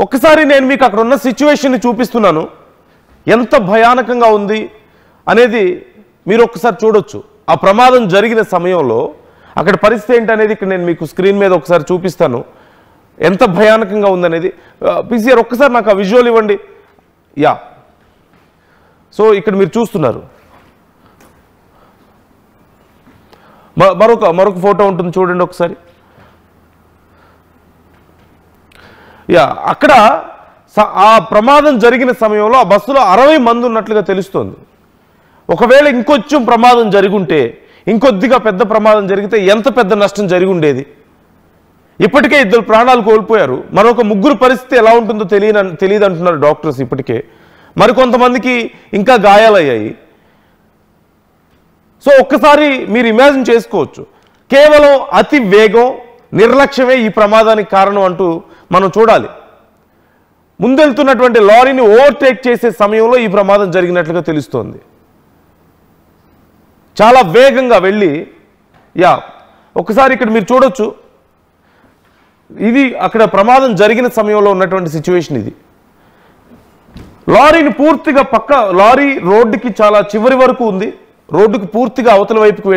ఒక్కసారి నేను మీకు అక్కడ ఉన్న సిచ్యువేషన్ని చూపిస్తున్నాను, ఎంత భయానకంగా ఉంది అనేది మీరు ఒక్కసారి చూడొచ్చు. ఆ ప్రమాదం జరిగిన సమయంలో అక్కడ పరిస్థితి ఏంటనేది ఇక్కడ నేను మీకు స్క్రీన్ మీద ఒకసారి చూపిస్తాను, ఎంత భయానకంగా ఉందనేది. పీసీఆర్ ఒక్కసారి నాకు ఆ విజువల్ ఇవ్వండి. యా, సో ఇక్కడ మీరు చూస్తున్నారు, మరొక ఫోటో ఉంటుంది చూడండి ఒకసారి. యా, అక్కడ ఆ ప్రమాదం జరిగిన సమయంలో ఆ బస్సులో 60 మంది ఉన్నట్లుగా తెలుస్తోంది. ఒకవేళ ఇంకొంచెం ప్రమాదం జరిగుంటే, ఇంకొద్దిగా పెద్ద ప్రమాదం జరిగితే ఎంత పెద్ద నష్టం జరిగి ఉండేది. ఇప్పటికే 2 ప్రాణాలు కోల్పోయారు, మరొక 3 పరిస్థితి ఎలా ఉంటుందో తెలియదు అంటున్నారు డాక్టర్స్. ఇప్పటికే మరికొంతమందికి ఇంకా గాయాలయ్యాయి. సో ఒక్కసారి మీరు ఇమాజిన్ చేసుకోవచ్చు, కేవలం అతి వేగం, నిర్లక్ష్యమే ఈ ప్రమాదానికి కారణం అంటూ మనం చూడాలి. ముందెళ్తున్నటువంటి లారీని ఓవర్టేక్ చేసే సమయంలో ఈ ప్రమాదం జరిగినట్లుగా తెలుస్తోంది. చాలా వేగంగా వెళ్ళి, యా ఒకసారి ఇక్కడ మీరు చూడొచ్చు, ఇది అక్కడ ప్రమాదం జరిగిన సమయంలో ఉన్నటువంటి సిచ్యువేషన్. ఇది లారీని పూర్తిగా లారీ రోడ్డుకి చాలా చివరి వరకు ఉంది, రోడ్డుకి పూర్తిగా అవతల వైపుకి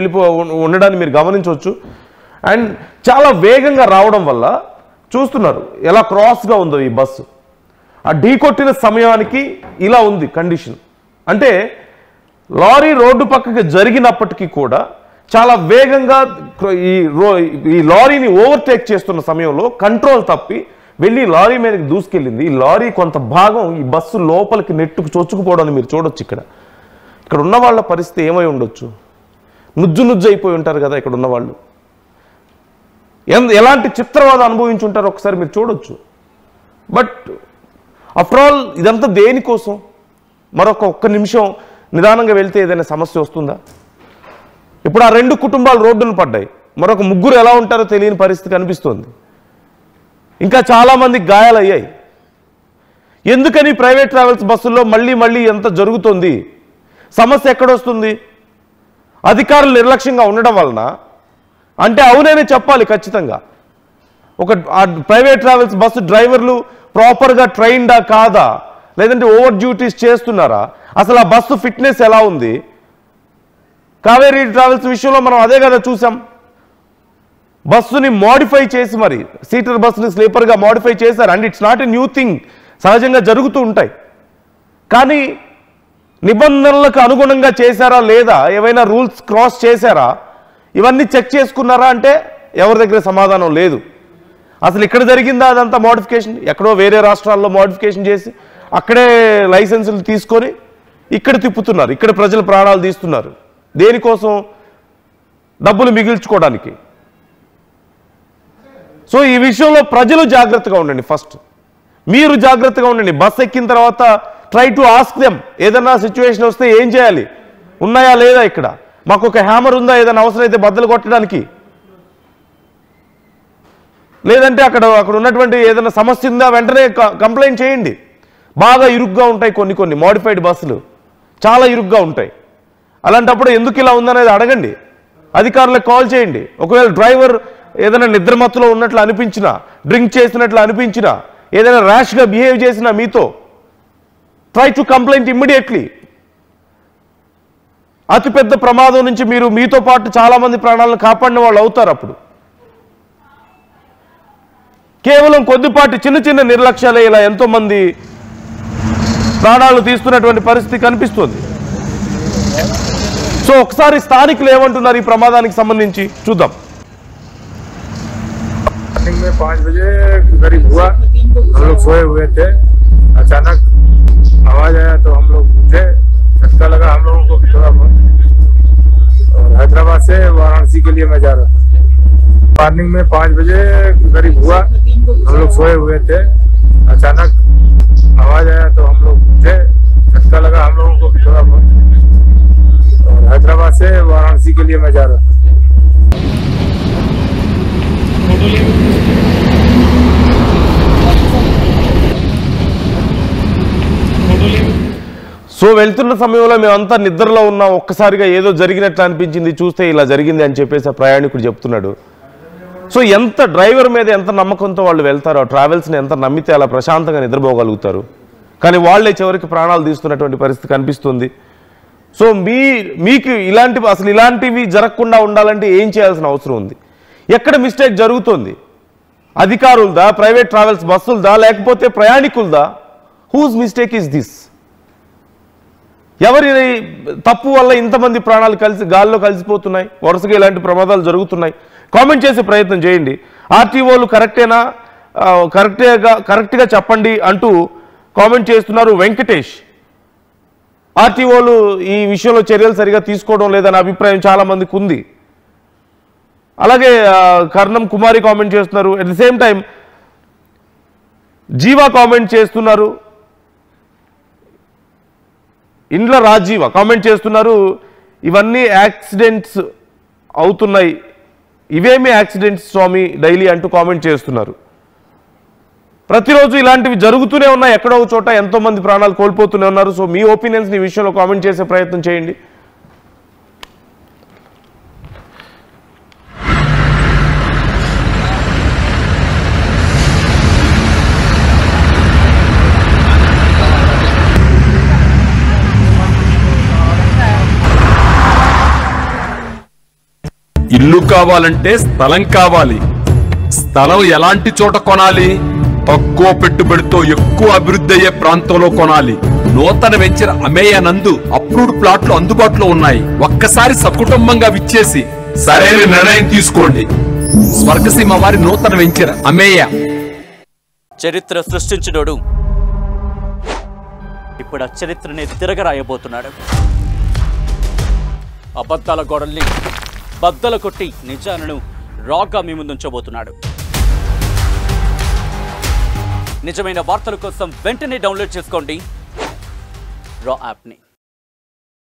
ఉండడాన్ని మీరు గమనించవచ్చు. అండ్ చాలా వేగంగా రావడం వల్ల చూస్తున్నారు ఎలా క్రాస్గా ఉందో ఈ బస్సు. ఆ ఢీ కొట్టిన సమయానికి ఇలా ఉంది కండిషన్. అంటే లారీ రోడ్డు పక్కకి జరిగినప్పటికీ కూడా చాలా వేగంగా ఈ లారీని ఓవర్టేక్ చేస్తున్న సమయంలో కంట్రోల్ తప్పి వెళ్ళి లారీ మీదకి దూసుకెళ్ళింది. ఈ లారీ కొంత భాగం ఈ బస్సు లోపలికి నెట్టుకు చొచ్చుకుపోవడం మీరు చూడొచ్చు. ఇక్కడ ఉన్న వాళ్ళ పరిస్థితి ఏమై ఉండొచ్చు, నుజ్జు అయిపోయి ఉంటారు కదా ఇక్కడ ఉన్న వాళ్ళు. ఎలాంటి చిత్రవాద అనుభవించి ఉంటారో ఒకసారి మీరు చూడొచ్చు. బట్ ఆఫ్టర్ ఆల్ ఇదంతా దేనికోసం? ఒక్క నిమిషం నిదానంగా వెళ్తే ఏదైనా సమస్య వస్తుందా? ఇప్పుడు ఆ 2 కుటుంబాలు రోడ్డును పడ్డాయి, మరొక 3 ఎలా ఉంటారో తెలియని పరిస్థితి కనిపిస్తోంది. ఇంకా చాలామందికి గాయాలయ్యాయి. ఎందుకని ప్రైవేట్ ట్రావెల్స్ బస్సుల్లో మళ్ళీ ఎంత జరుగుతుంది? సమస్య ఎక్కడొస్తుంది? అధికారులు నిర్లక్ష్యంగా ఉండడం వలన అంటే అవుననే చెప్పాలి ఖచ్చితంగా. ఒక ప్రైవేట్ ట్రావెల్స్ బస్సు డ్రైవర్లు ప్రాపర్గా ట్రైన్డా కాదా, లేదంటే ఓవర్ డ్యూటీస్ చేస్తున్నారా, అసలు ఆ బస్సు ఫిట్నెస్ ఎలా ఉంది? కావేరీ ట్రావెల్స్ విషయంలో మనం అదే కదా చూసాం. బస్సుని మోడిఫై చేసి మరి సీటర్ బస్సుని స్లీపర్గా మోడిఫై చేశారు. And it's not a new thing, సహజంగా జరుగుతూ ఉంటాయి. కానీ నిబంధనలకు అనుగుణంగా చేశారా లేదా, ఏవైనా రూల్స్ క్రాస్ చేశారా, ఇవన్నీ చెక్ చేసుకున్నారా అంటే ఎవరి దగ్గర సమాధానం లేదు. అసలు ఇక్కడ జరిగిందా అదంతా మోడిఫికేషన్? ఎక్కడో వేరే రాష్ట్రాల్లో మోడిఫికేషన్ చేసి అక్కడే లైసెన్సులు తీసుకొని ఇక్కడ తిప్పుతున్నారు, ఇక్కడ ప్రజల ప్రాణాలు తీస్తున్నారు. దేనికోసం? డబ్బులు మిగిల్చుకోవడానికి. సో ఈ విషయంలో ప్రజలు జాగ్రత్తగా ఉండండి. ఫస్ట్ మీరు జాగ్రత్తగా ఉండండి. బస్ ఎక్కిన తర్వాత ట్రై టు ఆస్క్ దెమ్, ఏదైనా సిచ్యువేషన్ వస్తే ఏం చేయాలి, ఉన్నాయా లేదా, ఇక్కడ మాకు ఒక హ్యామర్ ఉందా, ఏదైనా అవసరమైతే బద్దలు కొట్టడానికి, లేదంటే అక్కడ ఉన్నటువంటి ఏదైనా సమస్య ఉందా వెంటనే కంప్లైంట్ చేయండి. బాగా ఇరుగ్గా ఉంటాయి కొన్ని మోడిఫైడ్ బస్సులు, చాలా ఇరుగ్గా ఉంటాయి. అలాంటప్పుడు ఎందుకు ఇలా ఉందనేది అడగండి, అధికారులకు కాల్ చేయండి. ఒకవేళ డ్రైవర్ ఏదైనా నిద్రమత్తులో ఉన్నట్లు అనిపించినా, డ్రింక్ చేసినట్లు అనిపించినా, ఏదైనా ర్యాష్గా బిహేవ్ చేసినా మీతో, ట్రై టు కంప్లైంట్ ఇమ్మీడియట్లీ. అతిపెద్ద ప్రమాదం నుంచి మీతో పాటు చాలా మంది ప్రాణాలను కాపాడిన వాళ్ళు అవుతారు. అప్పుడు కేవలం కొద్దిపాటి చిన్న నిర్లక్ష్యాలే ఇలా ఎంతో మంది ప్రాణాలు తీస్తున్నటువంటి పరిస్థితి కనిపిస్తుంది. సో ఒకసారి స్థానికులు ఏమంటున్నారు ఈ ప్రమాదానికి సంబంధించి చూద్దాం. मॉर्निंग में 5 बजे करीब हुआ, हम लोग सोए हुए थे, अचानक आवाज आया तो हम लोग उठे, झटका लगा हम लोगों को भी थोड़ा बहुत, और हैदराबाद से वाराणसी के लिए मैं जा रहा था। मॉर्निंग में 5 बजे करीब हुआ, हम लोग सोए हुए थे, अचानक आवाज आया तो हम लोग उठे, झटका लगा हम लोगों को भी थोड़ा बहुत, और हैदराबाद से वाराणसी के लिए मैं जा रहा था। సో వెళ్తున్న సమయంలో మేమంతా నిద్రలో ఉన్నాం, ఒక్కసారిగా ఏదో జరిగినట్లు అనిపించింది, చూస్తే ఇలా జరిగింది అని చెప్పేసి ప్రయాణికుడు చెప్తున్నాడు. సో ఎంత డ్రైవర్ మీద ఎంత నమ్మకంతో వాళ్ళు వెళ్తారో, ట్రావెల్స్ని ఎంత నమ్మితే అలా ప్రశాంతంగా నిద్రపోగలుగుతారు. కానీ వాళ్ళే చివరికి ప్రాణాలు తీస్తున్నటువంటి పరిస్థితి కనిపిస్తుంది. సో మీకు అసలు ఇలాంటివి జరగకుండా ఉండాలంటే ఏం చేయాల్సిన అవసరం ఉంది? ఎక్కడ మిస్టేక్ జరుగుతుంది? అధికారులదా, ప్రైవేట్ ట్రావెల్స్ బస్సులదా, లేకపోతే ప్రయాణికులదా? Whose mistake is this? ఎవరి తప్పు వల్ల ఇంతమంది ప్రాణాలు గాల్లో కలిసిపోతున్నాయి? వరుసగా ఇలాంటి ప్రమాదాలు జరుగుతున్నాయి. కామెంట్ చేసే ప్రయత్నం చేయండి. ఆర్టీఓలు కరెక్టేనా, కరెక్ట్గా చెప్పండి అంటూ కామెంట్ చేస్తున్నారు వెంకటేష్. ఆర్టీఓలు ఈ విషయంలో చర్యలు సరిగా తీసుకోవడం లేదనే అభిప్రాయం చాలా మందికి ఉంది. అలాగే కర్ణం కుమారి కామెంట్ చేస్తున్నారు. At the same time Jeeva comment చేస్తున్నారు. ఇండ్ల రాజీవ కామెంట్ చేస్తున్నారు, ఇవన్నీ యాక్సిడెంట్స్ అవుతున్నాయి, ఇవేమి యాక్సిడెంట్స్ స్వామి డైలీ అంటూ కామెంట్ చేస్తున్నారు. ప్రతిరోజు ఇలాంటివి జరుగుతూనే ఉన్నాయి. ఎక్కడో ఒక చోట ఎంతోమంది ప్రాణాలు కోల్పోతూనే ఉన్నారు. సో మీ ఒపీనియన్స్ని ఈ విషయంలో కామెంట్ చేసే ప్రయత్నం చేయండి. ఇల్లు కావాలంటే స్థలం కావాలి. స్థలం ఎలాంటి చోట కొనాలి? తక్కువ పెట్టుబడితో ఎక్కువ అభివృద్ధి అయ్యే ప్రాంతంలో కొనాలి. నూతన వెంచర్ అమేయ నందు అప్రూవ్డ్ ప్లాట్లు అందుబాటులో ఉన్నాయి. ఒక్కసారి సకుటుంబంగా విచ్చేసి సరైన నిర్ణయం తీసుకోండి. స్వర్గసీమ వారి నూతన వెంచర్ అమేయ. చరిత్ర సృష్టించినోడు ఇప్పుడు ఆ చరిత్రని తిరగరాయబోతున్నాడు. అబద్ధాల గోడల్ని బద్దలు కొట్టి నిజాలను రాగా మీ ముందుంచబోతున్నాడు. నిజమైన వార్తల కోసం వెంటనే డౌన్లోడ్ చేసుకోండి రా యాప్ని.